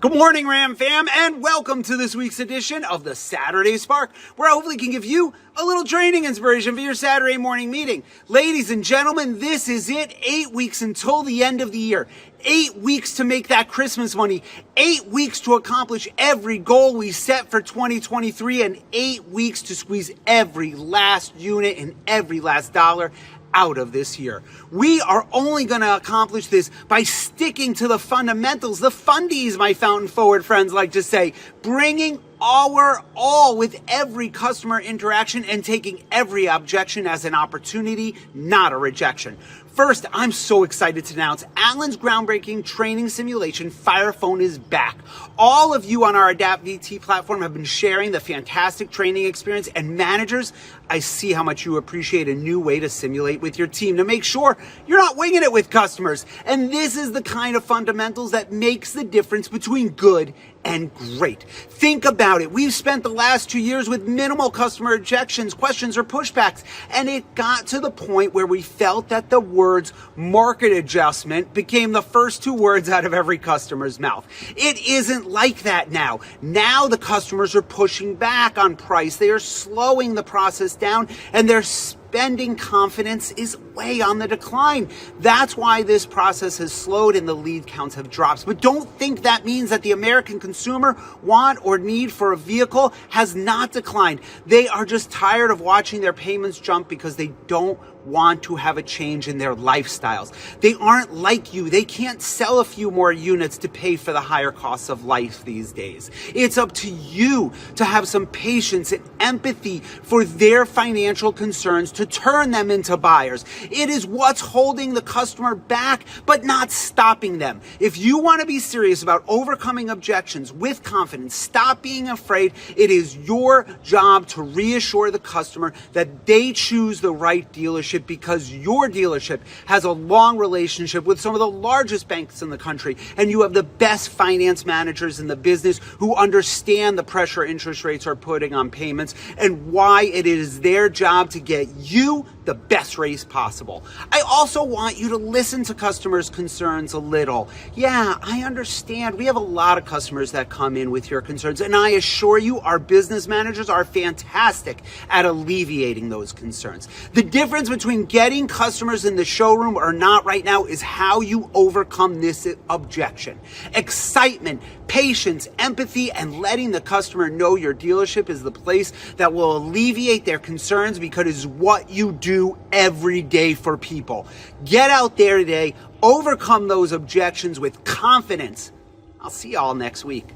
Good morning, Ram fam, and welcome to this week's edition of the Saturday Spark, where I hopefully can give you a little training inspiration for your Saturday morning meeting. Ladies and gentlemen, this is it. 8 weeks until the end of the year. 8 weeks to make that Christmas money. 8 weeks to accomplish every goal we set for 2023, and 8 weeks to squeeze every last unit and every last dollar out of this year. We are only going to accomplish this by sticking to the fundamentals, the fundies, my fountain forward friends like to say, bringing our all with every customer interaction and taking every objection as an opportunity, not a rejection. First, I'm so excited to announce Allen's groundbreaking training simulation, Fire Phone, is back. All of you on our Adapt VT platform have been sharing the fantastic training experience, and managers, I see how much you appreciate a new way to simulate with your team to make sure you're not winging it with customers. And this is the kind of fundamentals that makes the difference between good and great. Think about it. We've spent the last 2 years with minimal customer objections, questions, or pushbacks, and it got to the point where we felt that the words market adjustment became the first 2 words out of every customer's mouth. It isn't like that now. Now the customers are pushing back on price. They are slowing the process down, and they're spending confidence is way on the decline. That's why this process has slowed and the lead counts have dropped. But don't think that means that the American consumer want or need for a vehicle has not declined. They are just tired of watching their payments jump because they don't want to have a change in their lifestyles. They aren't like you. They can't sell a few more units to pay for the higher costs of life these days. It's up to you to have some patience and empathy for their financial concerns to turn them into buyers. It is what's holding the customer back, but not stopping them. If you want to be serious about overcoming objections with confidence, stop being afraid. It is your job to reassure the customer that they choose the right dealership, because your dealership has a long relationship with some of the largest banks in the country, and you have the best finance managers in the business who understand the pressure interest rates are putting on payments and why it is their job to get you the best rates possible. I also want you to listen to customers' concerns a little. Yeah, I understand. We have a lot of customers that come in with your concerns, and I assure you our business managers are fantastic at alleviating those concerns. The difference between getting customers in the showroom or not right now is how you overcome this objection. Excitement, patience, empathy, and letting the customer know your dealership is the place that will alleviate their concerns, because it's what you do every day for people. Get out there today, overcome those objections with confidence. I'll see y'all next week.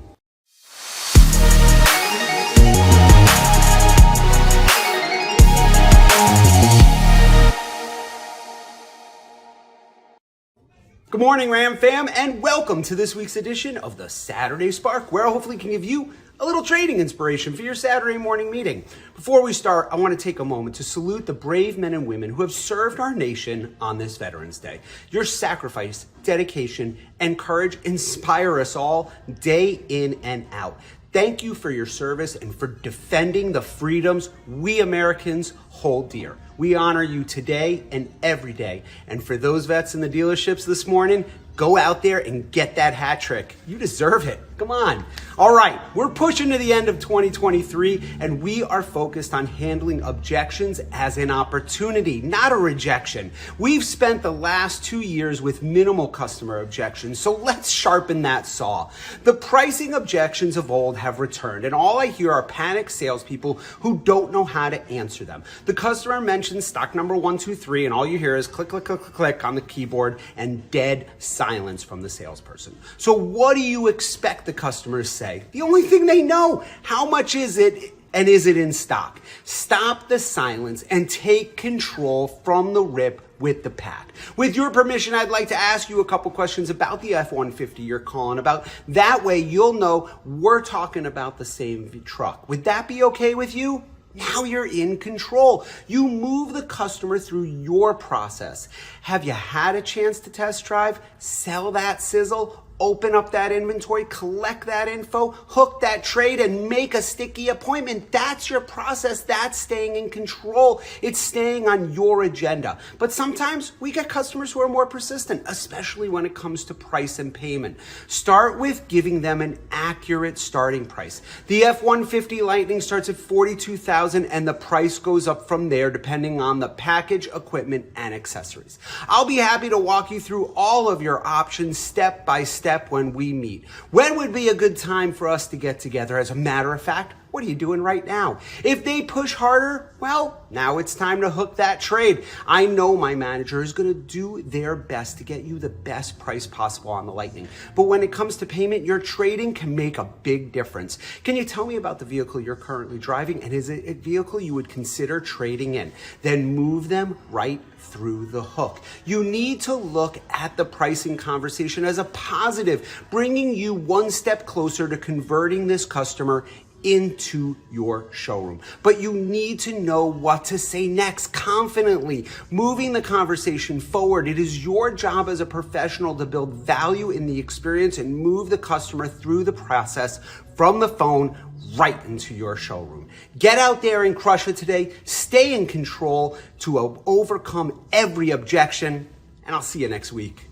Good morning, Ram fam, and welcome to this week's edition of the Saturday Spark, where I hopefully can give you a little trading inspiration for your Saturday morning meeting. Before we start, I want to take a moment to salute the brave men and women who have served our nation on this Veterans Day. Your sacrifice, dedication, and courage inspire us all day in and out. Thank you for your service and for defending the freedoms we Americans hold dear. We honor you today and every day. And for those vets in the dealerships this morning, go out there and get that hat trick. You deserve it. Come on. All right, we're pushing to the end of 2023, and we are focused on handling objections as an opportunity, not a rejection. We've spent the last 2 years with minimal customer objections, so let's sharpen that saw. The pricing objections of old have returned, and all I hear are panicked salespeople who don't know how to answer them. The customer mentions stock number 123, and all you hear is click, click, click, click, click on the keyboard and dead silence from the salesperson. So what do you expect the customers say? The only thing they know, how much is it and is it in stock? Stop the silence and take control from the rip with the pack. With your permission, I'd like to ask you a couple questions about the F-150 you're calling about. That way you'll know we're talking about the same truck. Would that be okay with you? Now you're in control. You move the customer through your process. Have you had a chance to test drive, sell that sizzle, open up that inventory, collect that info, hook that trade, and make a sticky appointment. That's your process. That's staying in control. It's staying on your agenda. But sometimes we get customers who are more persistent, especially when it comes to price and payment. Start with giving them an accurate starting price. The F-150 Lightning starts at $42,000 and the price goes up from there depending on the package, equipment, and accessories. I'll be happy to walk you through all of your options step by step when we meet. When would be a good time for us to get together? As a matter of fact, what are you doing right now? If they push harder, well, now it's time to hook that trade. I know my manager is going to do their best to get you the best price possible on the Lightning. But when it comes to payment, your trading can make a big difference. Can you tell me about the vehicle you're currently driving, and is it a vehicle you would consider trading in? Then move them right through the hook. You need to look at the pricing conversation as a positive, bringing you one step closer to converting this customer into your showroom. But you need to know what to say next confidently, moving the conversation forward. It is your job as a professional to build value in the experience and move the customer through the process from the phone right into your showroom. Get out there and crush it today. Stay in control to overcome every objection, and I'll see you next week.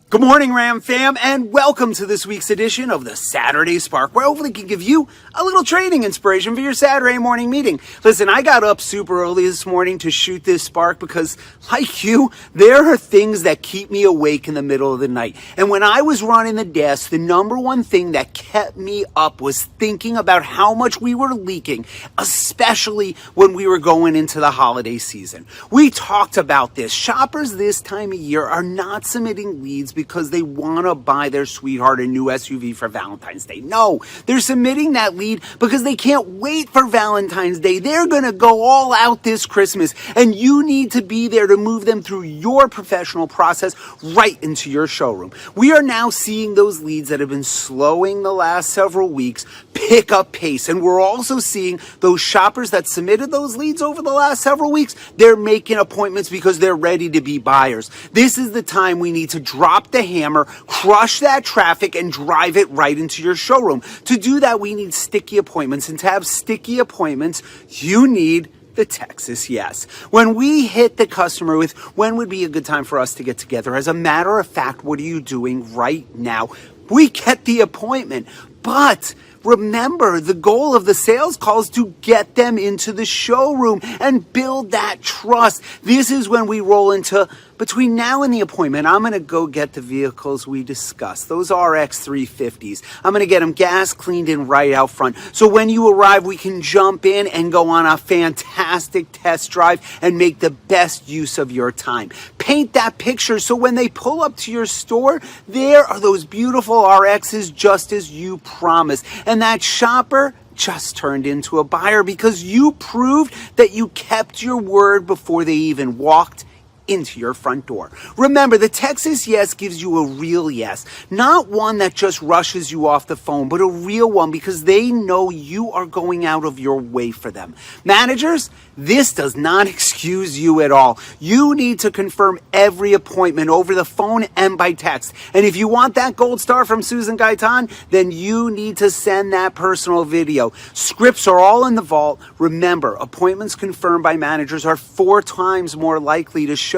Good morning, Ram fam, and welcome to this week's edition of the Saturday Spark, where hopefully can give you a little trading inspiration for your Saturday morning meeting. Listen, I got up super early this morning to shoot this Spark because, like you, there are things that keep me awake in the middle of the night. And when I was running the desk, the number one thing that kept me up was thinking about how much we were leaking, especially when we were going into the holiday season. We talked about this. Shoppers this time of year are not submitting leads because they want to buy their sweetheart a new SUV for Valentine's Day. No, they're submitting that lead because they can't wait for Valentine's Day. They're going to go all out this Christmas, and you need to be there to move them through your professional process right into your showroom. We are now seeing those leads that have been slowing the last several weeks pick up pace, and we're also seeing those shoppers that submitted those leads over the last several weeks, they're making appointments because they're ready to be buyers. This is the time we need to drop the hammer, crush that traffic, and drive it right into your showroom. To do that, we need sticky appointments, and to have sticky appointments, you need the Texas Yes. When we hit the customer with when would be a good time for us to get together, as a matter of fact, what are you doing right now? We get the appointment, but remember, the goal of the sales call is to get them into the showroom and build that trust. This is when we roll into, between now and the appointment, I'm going to go get the vehicles we discussed, those RX 350s. I'm going to get them gas cleaned in right out front. So when you arrive, we can jump in and go on a fantastic test drive and make the best use of your time. Paint that picture so when they pull up to your store, there are those beautiful RXs just as you promised. And that shopper just turned into a buyer because you proved that you kept your word before they even walked into your front door. Remember, the Texas Yes gives you a real yes, not one that just rushes you off the phone, but a real one because they know you are going out of your way for them. Managers, this does not excuse you at all. You need to confirm every appointment over the phone and by text. And if you want that gold star from Susan Gaitan, then you need to send that personal video. Scripts are all in the vault. Remember, appointments confirmed by managers are 4 times more likely to show.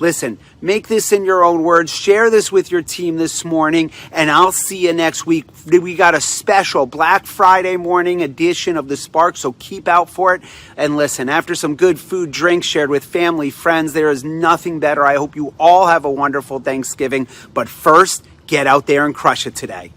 Listen, make this in your own words. Share this with your team this morning, and I'll see you next week. We got a special Black Friday morning edition of the Spark, so keep out for it. And listen, after some good food, drinks shared with family, friends, there is nothing better. I hope you all have a wonderful Thanksgiving. But first, get out there and crush it today.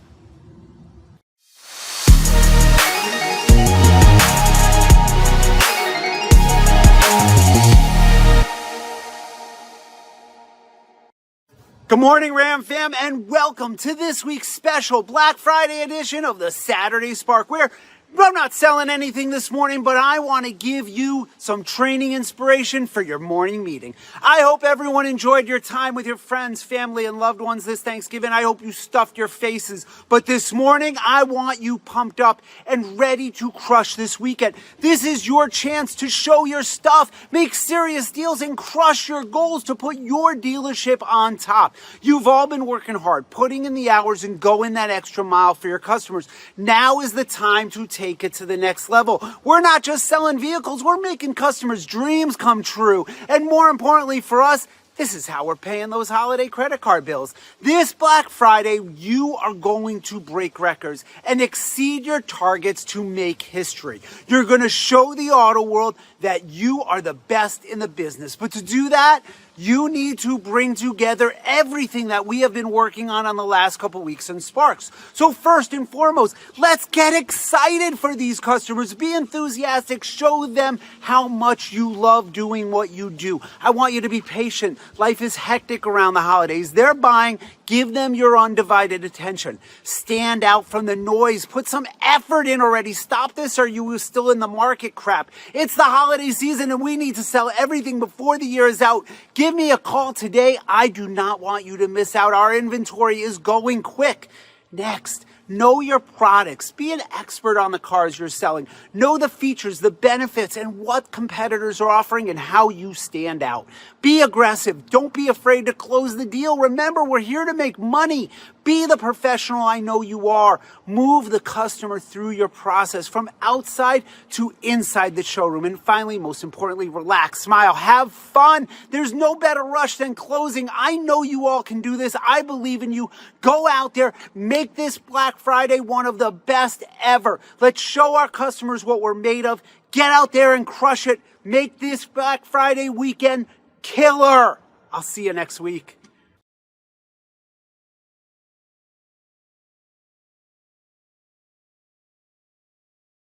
Good morning, Ram fam, and welcome to this week's special Black Friday edition of the Saturday Spark, where I'm not selling anything this morning, but I want to give you some training inspiration for your morning meeting. I hope everyone enjoyed your time with your friends, family, and loved ones this Thanksgiving. I hope you stuffed your faces. But this morning, I want you pumped up and ready to crush this weekend. This is your chance to show your stuff, make serious deals, and crush your goals to put your dealership on top. You've all been working hard, putting in the hours and going that extra mile for your customers. Now is the time to take it to the next level. We're not just selling vehicles, we're making customers' dreams come true. And more importantly for us, this is how we're paying those holiday credit card bills. This Black Friday, you are going to break records and exceed your targets to make history. You're going to show the auto world that you are the best in the business. But to do that, you need to bring together everything that we have been working on the last couple weeks in Sparks. So first and foremost, let's get excited for these customers. Be enthusiastic. Show them how much you love doing what you do. I want you to be patient. Life is hectic around the holidays. They're buying. Give them your undivided attention. Stand out from the noise. Put some effort in already. Stop this or you are still in the market crap. It's the holiday season and we need to sell everything before the year is out. Give me a call today. I do not want you to miss out. Our inventory is going quick. Next, know your products. Be an expert on the cars you're selling. Know the features, the benefits, and what competitors are offering and how you stand out. Be aggressive. Don't be afraid to close the deal. Remember, we're here to make money. Be the professional I know you are. Move the customer through your process from outside to inside the showroom. And finally, most importantly, relax, smile, have fun. There's no better rush than closing. I know you all can do this. I believe in you. Go out there, make this Black Friday one of the best ever. Let's show our customers what we're made of. Get out there and crush it. Make this Black Friday weekend killer. I'll see you next week.